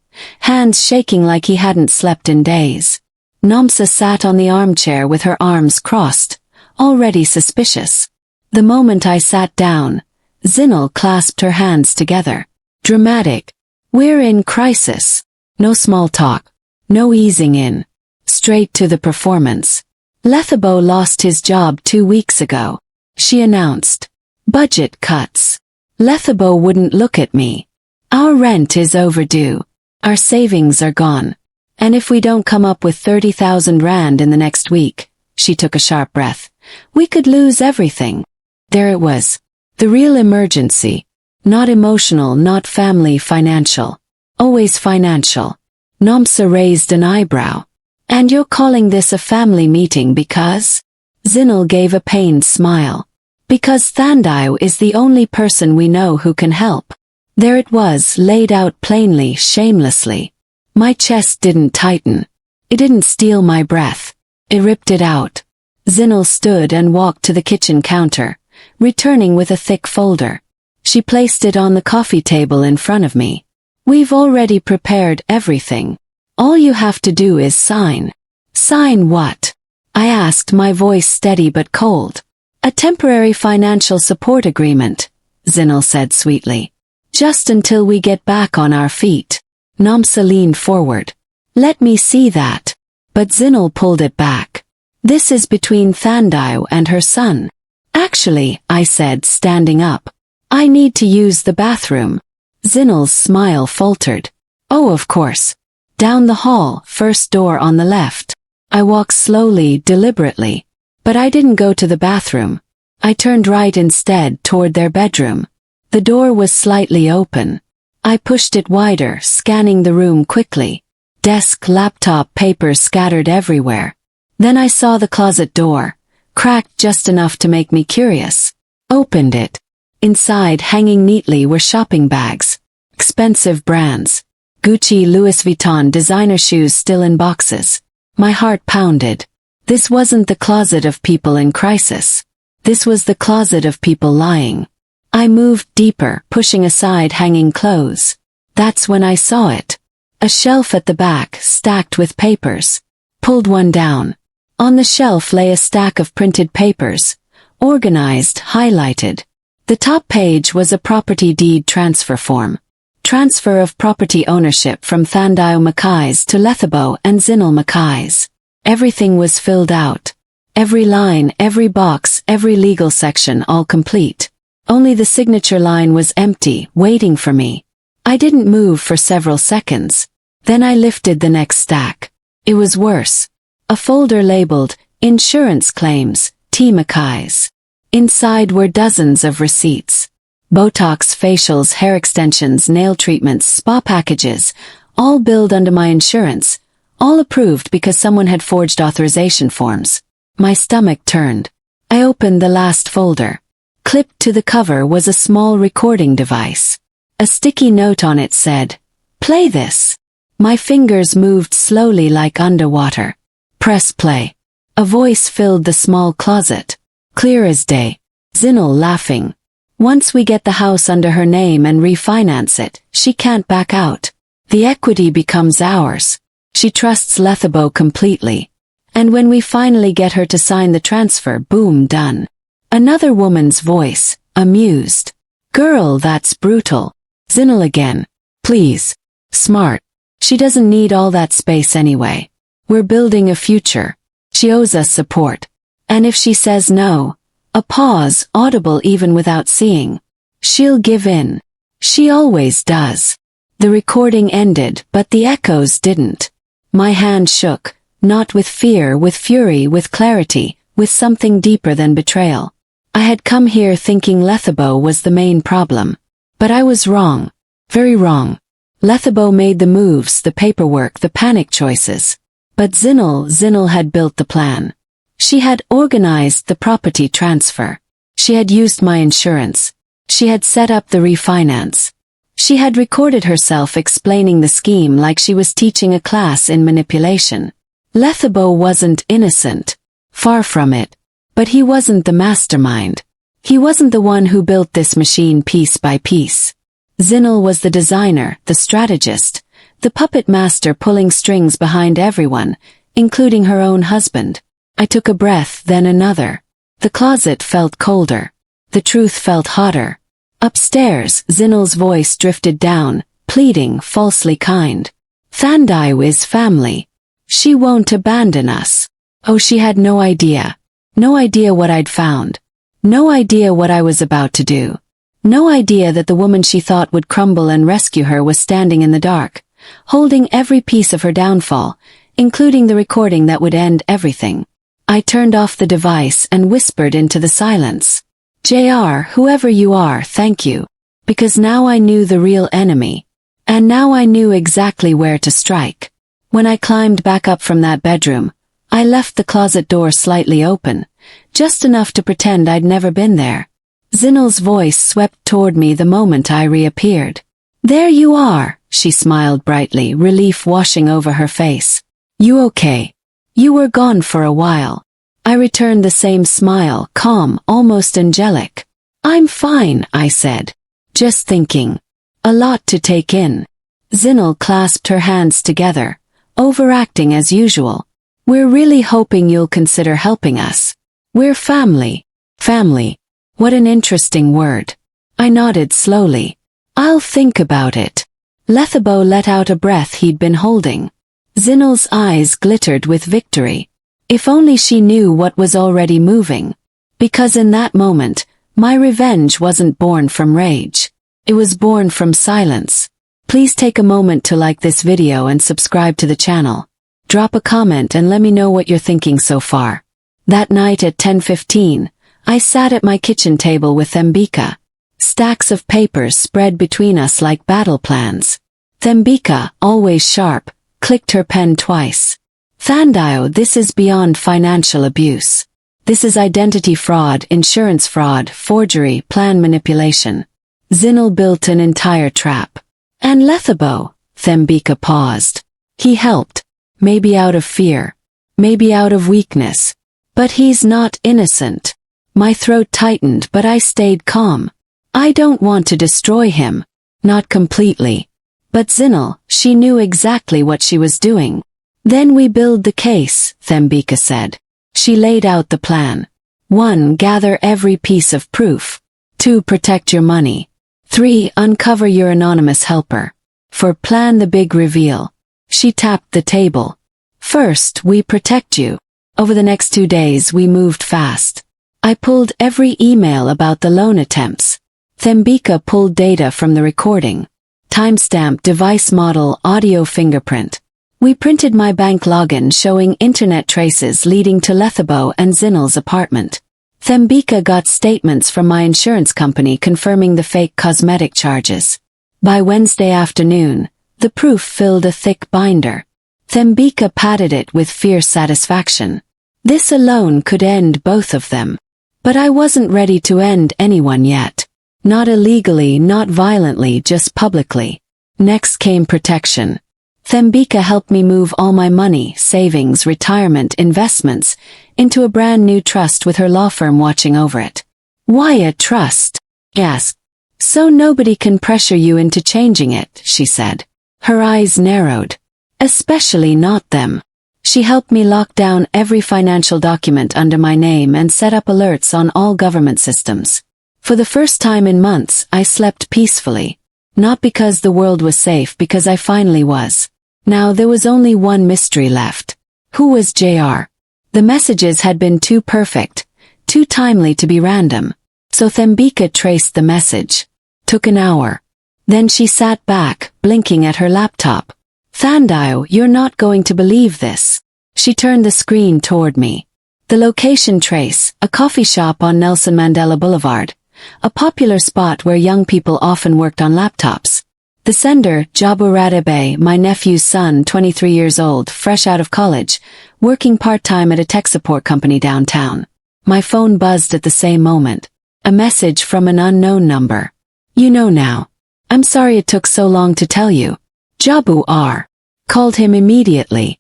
S1: hands shaking like he hadn't slept in days. Namsa sat on the armchair with her arms crossed, already suspicious. The moment I sat down, Zinel clasped her hands together. Dramatic. We're in crisis. No small talk. No easing in. Straight to the performance. Lethabo lost his job 2 weeks ago. She announced. Budget cuts. Lethabo wouldn't look at me. Our rent is overdue. Our savings are gone. And if we don't come up with 30,000 rand in the next week, she took a sharp breath, we could lose everything. There it was. The real emergency. Not emotional, not family, financial. Always financial. Namsa raised an eyebrow. And you're calling this a family meeting because? Zinel gave a pained smile. Because Thandayo is the only person we know who can help. There it was, laid out plainly, shamelessly. My chest didn't tighten. It didn't steal my breath. It ripped it out. Zinel stood and walked to the kitchen counter, returning with a thick folder. She placed it on the coffee table in front of me. We've already prepared everything. All you have to do is sign. Sign what? I asked, my voice steady but cold. A temporary financial support agreement, Zinel said sweetly. Just until we get back on our feet. Namsa leaned forward. Let me see that. But Zinel pulled it back. This is between Thandayo and her son. Actually, I said, standing up. I need to use the bathroom. Zinel's smile faltered. Oh, of course. Down the hall, first door on the left. I walked slowly, deliberately. But I didn't go to the bathroom. I turned right instead, toward their bedroom. The door was slightly open. I pushed it wider, scanning the room quickly. Desk, laptop, papers scattered everywhere. Then I saw the closet door, cracked just enough to make me curious. Opened it. Inside, hanging neatly, were shopping bags. Expensive brands. Gucci, Louis Vuitton, designer shoes still in boxes. My heart pounded. This wasn't the closet of people in crisis. This was the closet of people lying. I moved deeper, pushing aside hanging clothes. That's when I saw it. A shelf at the back, stacked with papers. Pulled one down. On the shelf lay a stack of printed papers, organized, highlighted. The top page was a property deed transfer form. Transfer of property ownership from Thandayo Mackay's to Lethabo and Zinel Mackay's. Everything was filled out. Every line, every box, every legal section, all complete. Only the signature line was empty, waiting for me. I didn't move for several seconds. Then I lifted the next stack. It was worse. A folder labeled, Insurance Claims, T. Mackay's. Inside were dozens of receipts. Botox, facials, hair extensions, nail treatments, spa packages, all billed under my insurance, all approved because someone had forged authorization forms. My stomach turned. I opened the last folder. Clipped to the cover was a small recording device. A sticky note on it said, "Play this." My fingers moved slowly like underwater. Press play. A voice filled the small closet. Clear as day. Zinal laughing. Once we get the house under her name and refinance it, she can't back out. The equity becomes ours. She trusts Lethabo completely. And when we finally get her to sign the transfer, boom, done. Another woman's voice, amused. "Girl, that's brutal." Zinal again. "Please. Smart. She doesn't need all that space anyway. We're building a future. She owes us support. And if she says no," a pause, audible even without seeing, "she'll give in. She always does." The recording ended, but the echoes didn't. My hand shook, not with fear, with fury, with clarity, with something deeper than betrayal. I had come here thinking Lethabo was the main problem. But I was wrong. Very wrong. Lethabo made the moves, the paperwork, the panic choices. But Zinal had built the plan. She had organized the property transfer. She had used my insurance. She had set up the refinance. She had recorded herself explaining the scheme like she was teaching a class in manipulation. Lethabo wasn't innocent. Far from it. But he wasn't the mastermind. He wasn't the one who built this machine piece by piece. Zinal was the designer, the strategist, the puppet master pulling strings behind everyone, including her own husband. I took a breath, then another. The closet felt colder. The truth felt hotter. Upstairs, Zinal's voice drifted down, pleading, falsely kind. "Thandai is family. She won't abandon us." Oh, she had no idea. No idea what I'd found. No idea what I was about to do. No idea that the woman she thought would crumble and rescue her was standing in the dark, holding every piece of her downfall, including the recording that would end everything. I turned off the device and whispered into the silence. "JR, whoever you are, thank you. Because now I knew the real enemy. And now I knew exactly where to strike." When I climbed back up from that bedroom, I left the closet door slightly open, just enough to pretend I'd never been there. Zinal's voice swept toward me the moment I reappeared. "There you are," she smiled brightly, relief washing over her face. "You okay? You were gone for a while." I returned the same smile, calm, almost angelic. "I'm fine," I said. "Just thinking. A lot to take in." Zinal clasped her hands together, overacting as usual. "We're really hoping you'll consider helping us. We're family." Family. What an interesting word. I nodded slowly. "I'll think about it." Lethabo let out a breath he'd been holding. Zinal's eyes glittered with victory. If only she knew what was already moving. Because in that moment, my revenge wasn't born from rage. It was born from silence. Please take a moment to like this video and subscribe to the channel. Drop a comment and let me know what you're thinking so far. That night at 10:15, I sat at my kitchen table with Thembika. Stacks of papers spread between us like battle plans. Thembika, always sharp, clicked her pen twice. "Thandai, this is beyond financial abuse. This is identity fraud, insurance fraud, forgery, plan manipulation. Zinal built an entire trap. And Lethabo," Thembika paused. "He helped. Maybe out of fear. Maybe out of weakness. But he's not innocent." My throat tightened, but I stayed calm. I don't want to destroy him. Not completely. But Zinal, she knew exactly what she was doing. "Then we build the case," Thembika said. She laid out the plan. 1. Gather every piece of proof. 2. Protect your money. 3. Uncover your anonymous helper. 4. Plan the big reveal. She tapped the table. "First, we protect you." Over the next 2 days we moved fast. I pulled every email about the loan attempts. Thembika pulled data from the recording. Timestamp, device model, audio fingerprint. We printed my bank login showing internet traces leading to Lethabo and Zinal's apartment. Thembika got statements from my insurance company confirming the fake cosmetic charges. By Wednesday afternoon, the proof filled a thick binder. Thembika patted it with fierce satisfaction. This alone could end both of them. But I wasn't ready to end anyone yet. Not illegally, not violently, just publicly. Next came protection. Thembika helped me move all my money, savings, retirement, investments, into a brand new trust with her law firm watching over it. Why a trust? I asked. So nobody can pressure you into changing it, she said. Her eyes narrowed. Especially not them. She helped me lock down every financial document under my name and set up alerts on all government systems. For the first time in months, I slept peacefully. Not because the world was safe, because I finally was. Now there was only one mystery left. Who was JR? The messages had been too perfect, too timely to be random. So Thembika traced the message. Took an hour. Then she sat back, blinking at her laptop. Thandayo, you're not going to believe this. She turned the screen toward me. The location trace, a coffee shop on Nelson Mandela Boulevard. A popular spot where young people often worked on laptops. The sender, Jabu Radebe, my nephew's son, 23 years old, fresh out of college, working part-time at a tech support company downtown. My phone buzzed at the same moment. A message from an unknown number. You know now. I'm sorry it took so long to tell you. Jabu R. Called him immediately.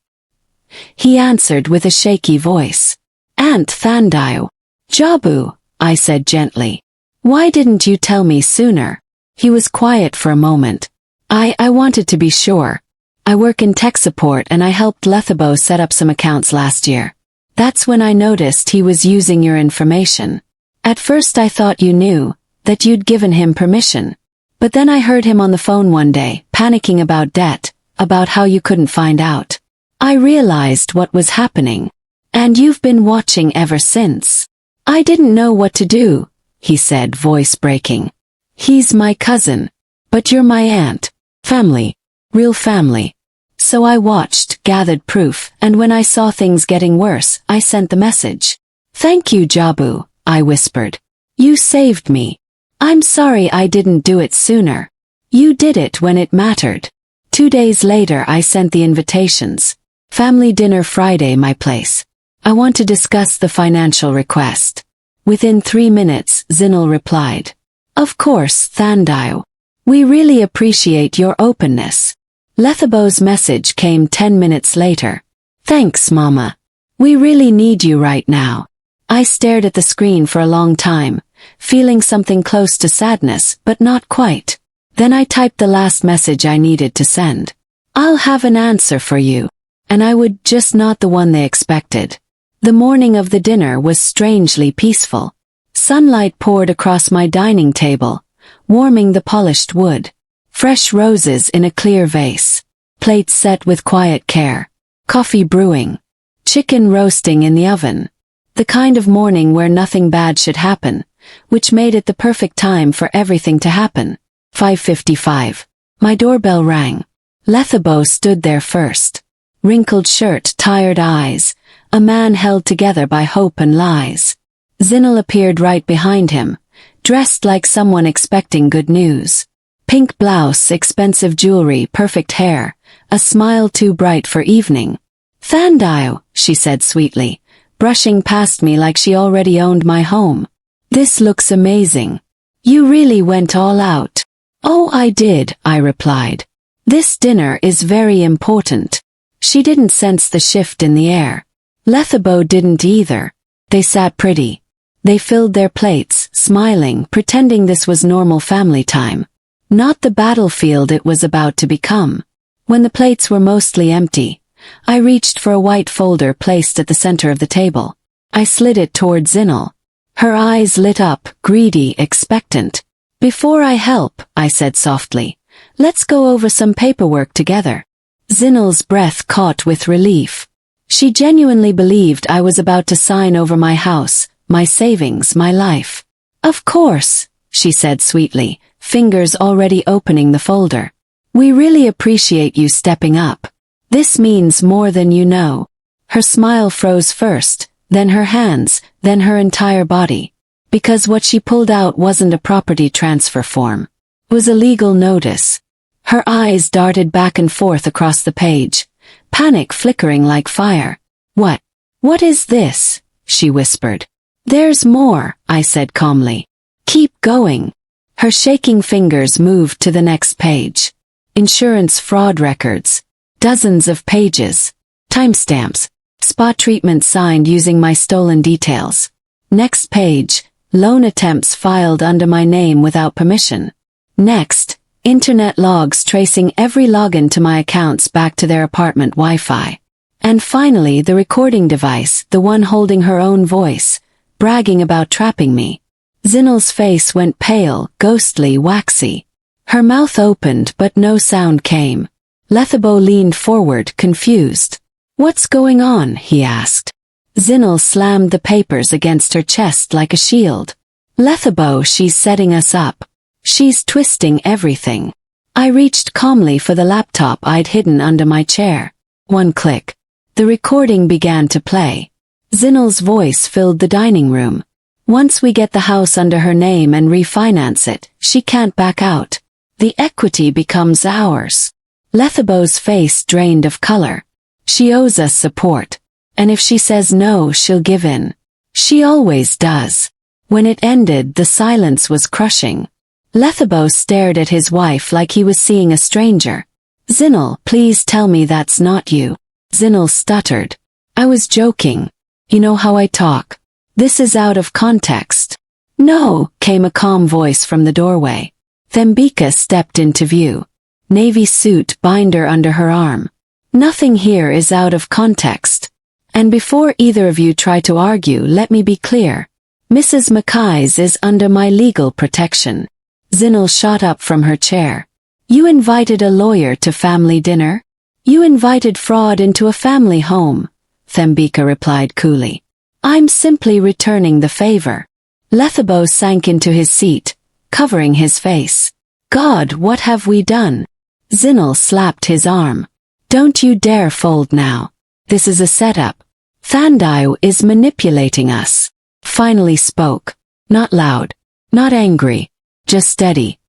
S1: He answered with a shaky voice. Aunt Thandayo. Jabu, I said gently. Why didn't you tell me sooner? He was quiet for a moment. I wanted to be sure. I work in tech support and I helped Lethabo set up some accounts last year. That's when I noticed he was using your information. At first I thought you knew, that you'd given him permission. But then I heard him on the phone one day, panicking about debt, about how you couldn't find out. I realized what was happening. And you've been watching ever since. I didn't know what to do, he said, voice breaking. He's my cousin. But you're my aunt. Family. Real family. So I watched, gathered proof, and when I saw things getting worse, I sent the message. Thank you, Jabu, I whispered. You saved me. I'm sorry I didn't do it sooner. You did it when it mattered. 2 days later I sent the invitations. Family dinner Friday, my place. I want to discuss the financial request. Within 3 minutes, Zinal replied. Of course, Thandayo. We really appreciate your openness. Lethabo's message came 10 minutes later. Thanks, Mama. We really need you right now. I stared at the screen for a long time, feeling something close to sadness, but not quite. Then I typed the last message I needed to send. I'll have an answer for you. And I would, just not the one they expected. The morning of the dinner was strangely peaceful. Sunlight poured across my dining table, warming the polished wood. Fresh roses in a clear vase. Plates set with quiet care. Coffee brewing. Chicken roasting in the oven. The kind of morning where nothing bad should happen, which made it the perfect time for everything to happen. 5:55. My doorbell rang. Lethabo stood there first. Wrinkled shirt, tired eyes, a man held together by hope and lies. Zinal appeared right behind him, dressed like someone expecting good news. Pink blouse, expensive jewelry, perfect hair, a smile too bright for evening. Thandayo, she said sweetly, brushing past me like she already owned my home. This looks amazing. You really went all out. Oh, I did, I replied. This dinner is very important. She didn't sense the shift in the air. Lethabo didn't either. They sat pretty. They filled their plates, smiling, pretending this was normal family time. Not the battlefield it was about to become. When the plates were mostly empty, I reached for a white folder placed at the center of the table. I slid it toward Zinal. Her eyes lit up, greedy, expectant. Before I help, I said softly, let's go over some paperwork together. Zinal's breath caught with relief. She genuinely believed I was about to sign over my house, my savings, my life. Of course, she said sweetly, fingers already opening the folder. We really appreciate you stepping up. This means more than you know. Her smile froze first, then her hands, then her entire body. Because what she pulled out wasn't a property transfer form. It was a legal notice. Her eyes darted back and forth across the page, panic flickering like fire. What is this? She whispered. There's more, I said calmly. Keep going. Her shaking fingers moved to the next page. Insurance fraud records. Dozens of pages. Timestamps. Spa treatment signed using my stolen details. Next page. Loan attempts filed under my name without permission. Next. Internet logs tracing every login to my accounts back to their apartment Wi-Fi. And finally the recording device, the one holding her own voice, bragging about trapping me. Zinal's face went pale, ghostly, waxy. Her mouth opened but no sound came. Lethabo leaned forward, confused. What's going on? He asked. Zinal slammed the papers against her chest like a shield. Lethabo, she's setting us up. She's twisting everything. I reached calmly for the laptop I'd hidden under my chair. One click. The recording began to play. Zinal's voice filled the dining room. Once we get the house under her name and refinance it, she can't back out. The equity becomes ours. Lethabo's face drained of color. She owes us support. And if she says no, she'll give in. She always does. When it ended, the silence was crushing. Lethabo stared at his wife like he was seeing a stranger. Zinal, please tell me that's not you. Zinal stuttered. I was joking. You know how I talk. This is out of context. No, came a calm voice from the doorway. Thembika stepped into view. Navy suit, binder under her arm. Nothing here is out of context. And before either of you try to argue, let me be clear. Mrs. Mackay's is under my legal protection. Zinal shot up from her chair. You invited a lawyer to family dinner? You invited fraud into a family home, Thembika replied coolly. I'm simply returning the favor. Lethabo sank into his seat, covering his face. God, what have we done? Zinal slapped his arm. Don't you dare fold now. This is a setup. Thandai is manipulating us. Finally spoke. Not loud. Not angry. Just steady.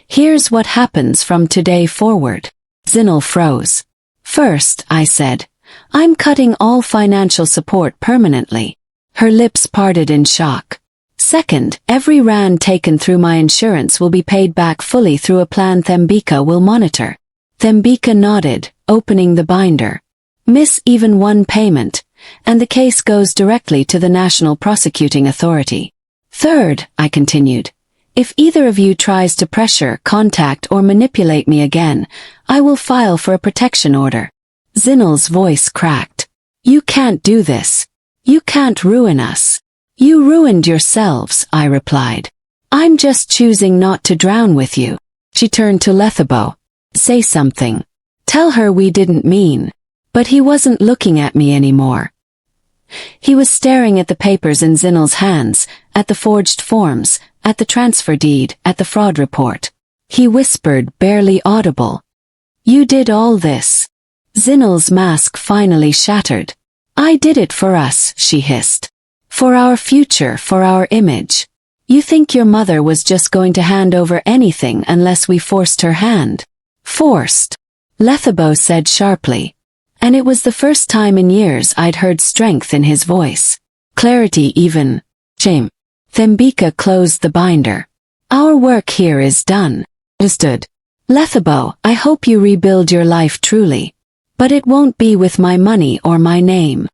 S1: Here's what happens from today forward. Zinal froze. First, I said, I'm cutting all financial support permanently. Her lips parted in shock. Second, every rand taken through my insurance will be paid back fully through a plan Thembika will monitor. Thembika nodded, opening the binder. Miss even one payment, and the case goes directly to the National Prosecuting Authority. Third, I continued, if either of you tries to pressure, contact or manipulate me again, I will file for a protection order. Zinal's voice cracked. You can't do this. You can't ruin us. You ruined yourselves, I replied. I'm just choosing not to drown with you. She turned to Lethabo. Say something. Tell her we didn't mean. But he wasn't looking at me anymore. He was staring at the papers in Zinal's hands, at the forged forms, at the transfer deed, at the fraud report. He whispered, barely audible. You did all this. Zinal's mask finally shattered. I did it for us, she hissed. For our future, for our image. You think your mother was just going to hand over anything unless we forced her hand? Forced. Lethabo said sharply. And it was the first time in years I'd heard strength in his voice. Clarity even. Shame. Thembika closed the binder. Our work here is done. Understood. Lethabo, I hope you rebuild your life truly. But it won't be with my money or my name.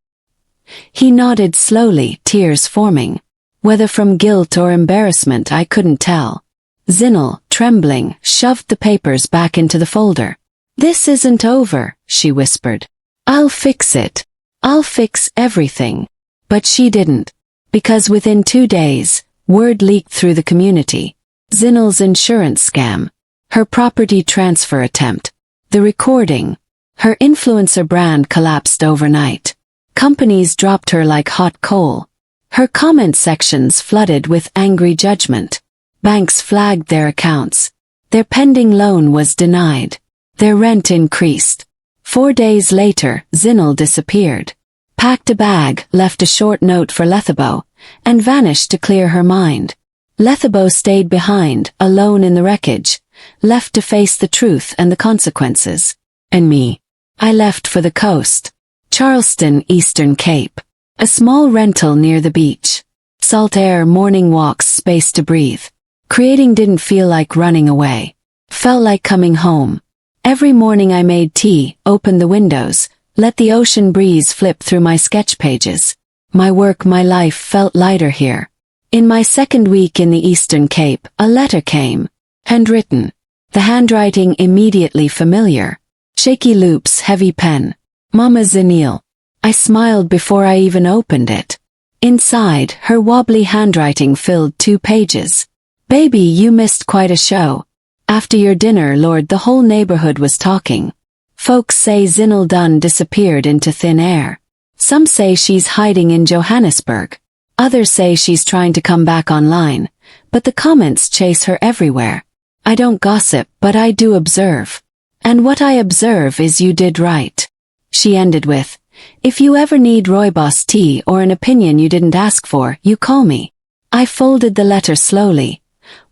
S1: He nodded slowly, tears forming. Whether from guilt or embarrassment I couldn't tell. Zinal, trembling, shoved the papers back into the folder. This isn't over, she whispered. I'll fix it. I'll fix everything. But she didn't. Because within 2 days, word leaked through the community. Zinal's insurance scam. Her property transfer attempt. The recording. Her influencer brand collapsed overnight. Companies dropped her like hot coal. Her comment sections flooded with angry judgment. Banks flagged their accounts. Their pending loan was denied. Their rent increased. 4 days later, Zinal disappeared. packed a bag, left a short note for Lethabo, and vanished to clear her mind. Lethabo stayed behind, alone in the wreckage, left to face the truth and the consequences. And me. I left for the coast. Charleston, Eastern Cape. A small rental near the beach. Salt air, morning walks, space to breathe. Creating didn't feel like running away. Felt like coming home. Every morning I made tea, opened the windows, let the ocean breeze flip through my sketch pages. My work, my life felt lighter here. In my second week in the Eastern Cape, a letter came. Handwritten. The handwriting immediately familiar. Shaky loops, heavy pen. Mama Zenil. I smiled before I even opened it. Inside, her wobbly handwriting filled 2 pages. Baby, you missed quite a show. After your dinner, Lord, the whole neighborhood was talking. Folks say Zinil Dunn disappeared into thin air. Some say she's hiding in Johannesburg. Others say she's trying to come back online, but the comments chase her everywhere. I don't gossip, but I do observe. And what I observe is you did right. She ended with, if you ever need rooibos tea or an opinion you didn't ask for, you call me. I folded the letter slowly,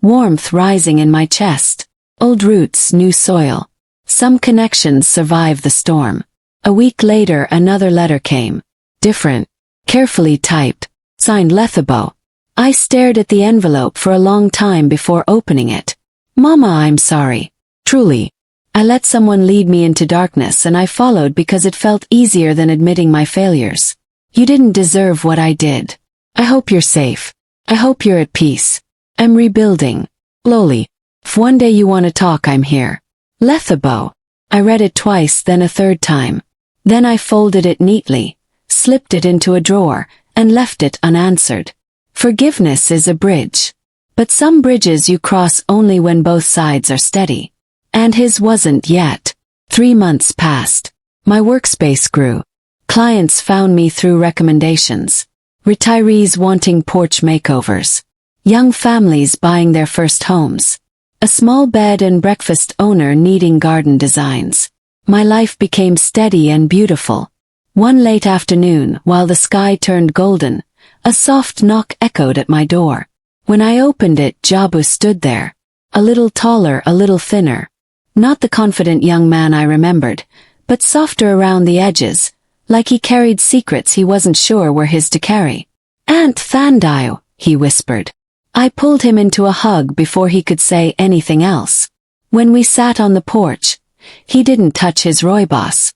S1: warmth rising in my chest. Old roots, new soil. Some connections survive the storm. A week later another letter came. Different. Carefully typed. Signed Lethabo. I stared at the envelope for a long time before opening it. Mama, I'm sorry. Truly. I let someone lead me into darkness and I followed because it felt easier than admitting my failures. You didn't deserve what I did. I hope you're safe. I hope you're at peace. I'm rebuilding. Slowly. If one day you want to talk, I'm here. Lethabo. I read it twice, then a third time. Then I folded it neatly, slipped it into a drawer, and left it unanswered. Forgiveness is a bridge. But some bridges you cross only when both sides are steady. And his wasn't yet. 3 months passed. My workspace grew. Clients found me through recommendations. Retirees wanting porch makeovers. Young families buying their first homes. A small bed and breakfast owner needing garden designs. My life became steady and beautiful. One late afternoon, while the sky turned golden, a soft knock echoed at my door. When I opened it, Jabu stood there. A little taller, a little thinner. Not the confident young man I remembered, but softer around the edges, like he carried secrets he wasn't sure were his to carry. Aunt Thandiyo, he whispered. I pulled him into a hug before he could say anything else. When we sat on the porch, he didn't touch his rooibos.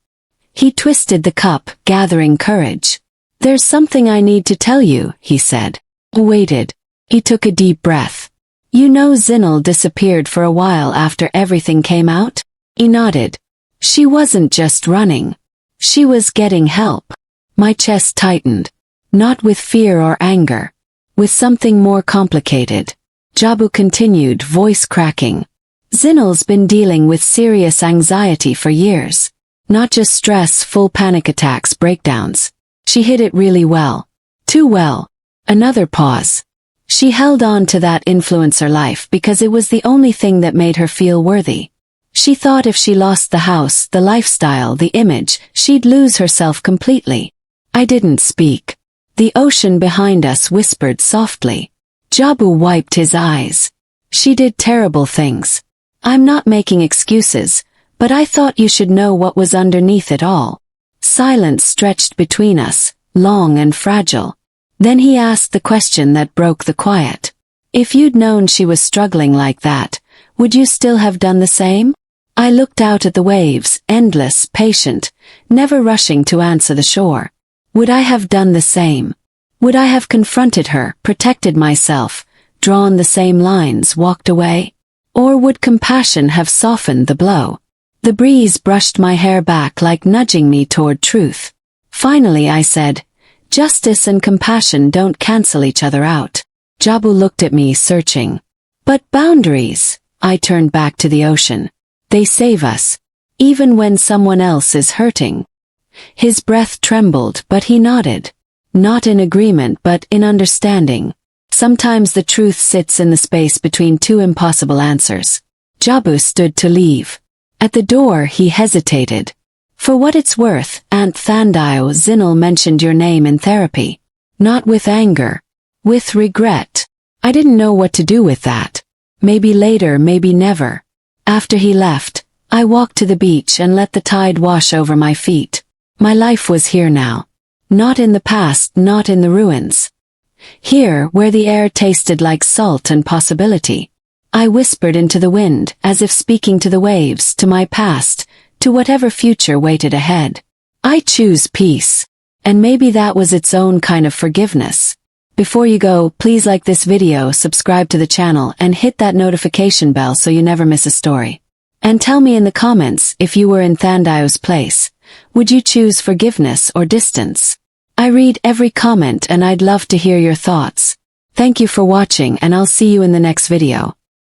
S1: He twisted the cup, gathering courage. There's something I need to tell you, he said. I waited. He took a deep breath. You know Zinil disappeared for a while after everything came out? He nodded. She wasn't just running. She was getting help. My chest tightened. Not with fear or anger. With something more complicated. Jabu continued, voice cracking. Zinil's been dealing with serious anxiety for years. Not just stress, full panic attacks, breakdowns. She hid it really well. Too well. Another pause. She held on to that influencer life because it was the only thing that made her feel worthy. She thought if she lost the house, the lifestyle, the image, she'd lose herself completely. I didn't speak. The ocean behind us whispered softly. Jabu wiped his eyes. She did terrible things. I'm not making excuses, but I thought you should know what was underneath it all. Silence stretched between us, long and fragile. Then he asked the question that broke the quiet. If you'd known she was struggling like that, would you still have done the same? I looked out at the waves, endless, patient, never rushing to answer the shore. Would I have done the same? Would I have confronted her, protected myself, drawn the same lines, walked away? Or would compassion have softened the blow? The breeze brushed my hair back like nudging me toward truth. Finally I said, justice and compassion don't cancel each other out. Jabu looked at me, searching. But boundaries, I turned back to the ocean. They save us, even when someone else is hurting. His breath trembled, but he nodded. Not in agreement, but in understanding. Sometimes the truth sits in the space between two impossible answers. Jabu stood to leave. At the door he hesitated. For what it's worth, Aunt Thandio Zinel mentioned your name in therapy. Not with anger. With regret. I didn't know what to do with that. Maybe later, maybe never. After he left, I walked to the beach and let the tide wash over my feet. My life was here now. Not in the past, not in the ruins. Here, where the air tasted like salt and possibility. I whispered into the wind, as if speaking to the waves, to my past, to whatever future waited ahead. I choose peace. And maybe that was its own kind of forgiveness. Before you go, please like this video, subscribe to the channel, and hit that notification bell so you never miss a story. And tell me in the comments, if you were in Thandio's place, would you choose forgiveness or distance? I read every comment and I'd love to hear your thoughts. Thank you for watching and I'll see you in the next video.